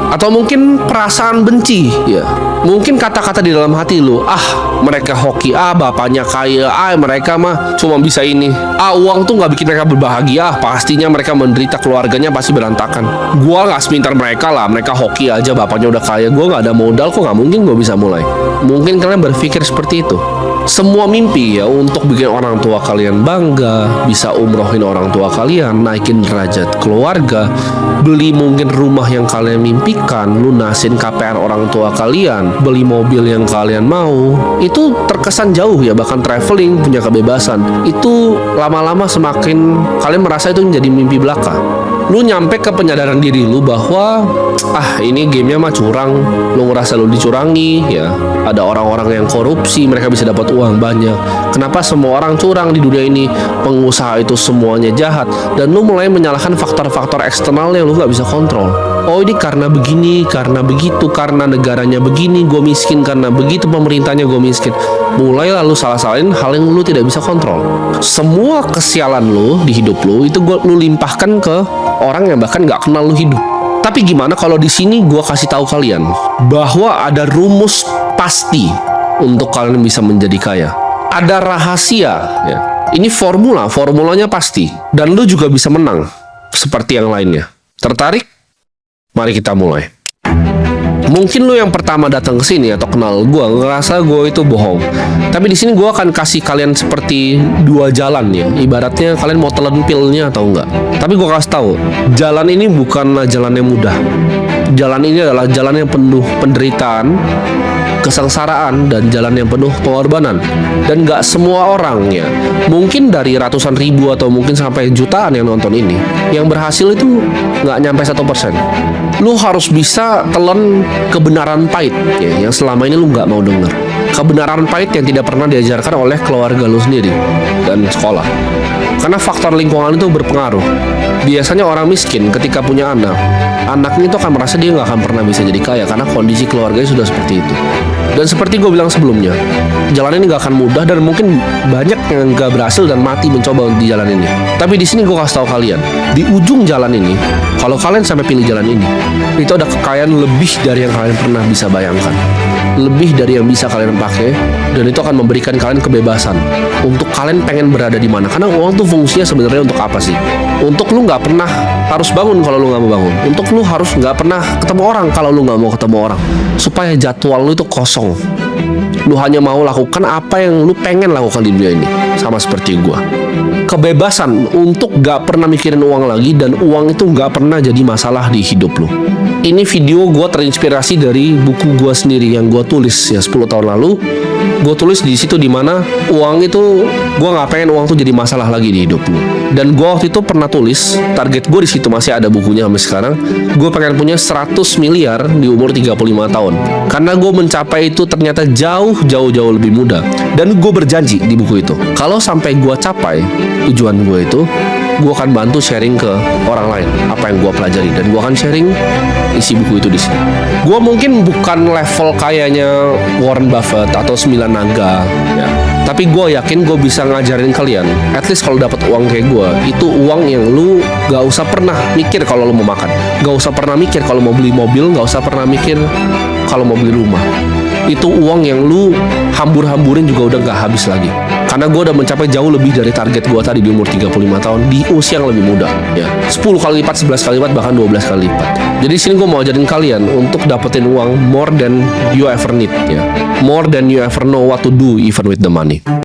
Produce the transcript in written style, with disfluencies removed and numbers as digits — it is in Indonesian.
Atau mungkin perasaan benci, ya. Mungkin kata-kata di dalam hati lu, mereka hoki, bapaknya kaya, mereka mah cuma bisa ini. Uang tuh nggak bikin mereka berbahagia, pastinya mereka menderita, keluarganya pasti berantakan. Gua nggak sepintar mereka lah, mereka hoki aja, bapaknya udah kaya, gua nggak ada modal, kok nggak mungkin gua bisa mulai. Mungkin kalian berpikir seperti itu. Semua mimpi ya untuk bikin orang tua kalian bangga, bisa umrohin orang tua kalian, naikin derajat keluarga, beli mungkin rumah yang kalian mimpikan, lunasin KPR orang tua kalian, beli mobil yang kalian mau, itu terkesan jauh ya, bahkan traveling, punya kebebasan. Itu lama-lama semakin kalian merasa itu menjadi mimpi belaka. Lu nyampe ke penyadaran diri lu bahwa ini gamenya mah curang. Lu ngerasa lu dicurangi ya. Ada orang-orang yang korupsi, mereka bisa dapat uang banyak. Kenapa semua orang curang di dunia ini? Pengusaha itu semuanya jahat. Dan lu mulai menyalahkan faktor-faktor eksternal yang lu gak bisa kontrol. Ini karena begini, karena begitu, karena negaranya begini, gue miskin, karena begitu pemerintahnya gue miskin. Mulai lalu salah-salahin hal yang lu tidak bisa kontrol. Semua kesialan lu di hidup lu itu lu limpahkan ke orang yang bahkan gak kenal lu hidup. Tapi gimana kalau di sini gue kasih tahu kalian bahwa ada rumus pasti untuk kalian bisa menjadi kaya. Ada rahasia ya. Ini formulanya pasti. Dan lu juga bisa menang seperti yang lainnya. Tertarik? Mari kita mulai. Mungkin lu yang pertama datang ke sini atau kenal gue ngerasa gue itu bohong. Tapi di sini gue akan kasih kalian seperti dua jalan ya. Ibaratnya kalian mau telan pilnya atau enggak. Tapi gue kasih tahu, jalan ini bukanlah jalan yang mudah. Jalan ini adalah jalan yang penuh penderitaan, kesengsaraan, dan jalan yang penuh pengorbanan. Dan gak semua orang ya, mungkin dari ratusan ribu atau mungkin sampai jutaan yang nonton ini, yang berhasil itu gak nyampe 1%. Lu harus bisa telan kebenaran pahit ya, yang selama ini lu gak mau denger. Kebenaran pahit yang tidak pernah diajarkan oleh keluarga lu sendiri dan sekolah. Karena faktor lingkungan itu berpengaruh. Biasanya orang miskin ketika punya anak, anaknya itu akan merasa dia nggak akan pernah bisa jadi kaya karena kondisi keluarganya sudah seperti itu. Dan seperti gue bilang sebelumnya, jalan ini nggak akan mudah dan mungkin banyak yang nggak berhasil dan mati mencoba di jalan ini. Tapi di sini gue kasih tahu kalian, di ujung jalan ini, kalau kalian sampai pilih jalan ini, itu ada kekayaan lebih dari yang kalian pernah bisa bayangkan, lebih dari yang bisa kalian pakai, dan itu akan memberikan kalian kebebasan untuk kalian pengen berada di mana. Karena uang tuh fungsinya sebenarnya untuk apa sih? Untuk lu nggak pernah harus bangun kalau lu nggak mau bangun. Untuk lu harus nggak pernah ketemu orang kalau lu nggak mau ketemu orang. Supaya jadwal lu itu kosong. Lu hanya mau lakukan apa yang lu pengen lakukan di dunia ini. Sama seperti gua. Kebebasan untuk nggak pernah mikirin uang lagi, dan uang itu nggak pernah jadi masalah di hidup lu. Ini video gue terinspirasi dari buku gue sendiri yang gue tulis ya 10 tahun lalu. Gue tulis di situ dimana uang itu, gue nggak pengen uang tuh jadi masalah lagi di hidup lu. Dan gue waktu itu pernah tulis target gue di situ, masih ada bukunya sampai sekarang. Gue pengen punya 100 miliar di umur 35 tahun. Karena gue mencapai itu ternyata jauh lebih mudah. Dan gue berjanji di buku itu, kalau sampai gue capai tujuan gue itu, gue akan bantu sharing ke orang lain apa yang gue pelajari, dan gue akan sharing isi buku itu di sini. Gue mungkin bukan level kayaknya Warren Buffett atau 9 naga ya, tapi gue yakin gue bisa ngajarin kalian, at least kalau dapat uang kayak gue, itu uang yang lu gak usah pernah mikir kalau lu mau makan, gak usah pernah mikir kalau mau beli mobil, gak usah pernah mikir kalau mau beli rumah. Itu uang yang lu hambur-hamburin juga udah gak habis lagi. Karena gue udah mencapai jauh lebih dari target gue tadi di umur 35 tahun di usia yang lebih muda ya. 10 kali lipat, 11 kali lipat, bahkan 12 kali lipat. Jadi sini gue mau ajarin kalian untuk dapetin uang more than you ever need ya. More than you ever know what to do even with the money.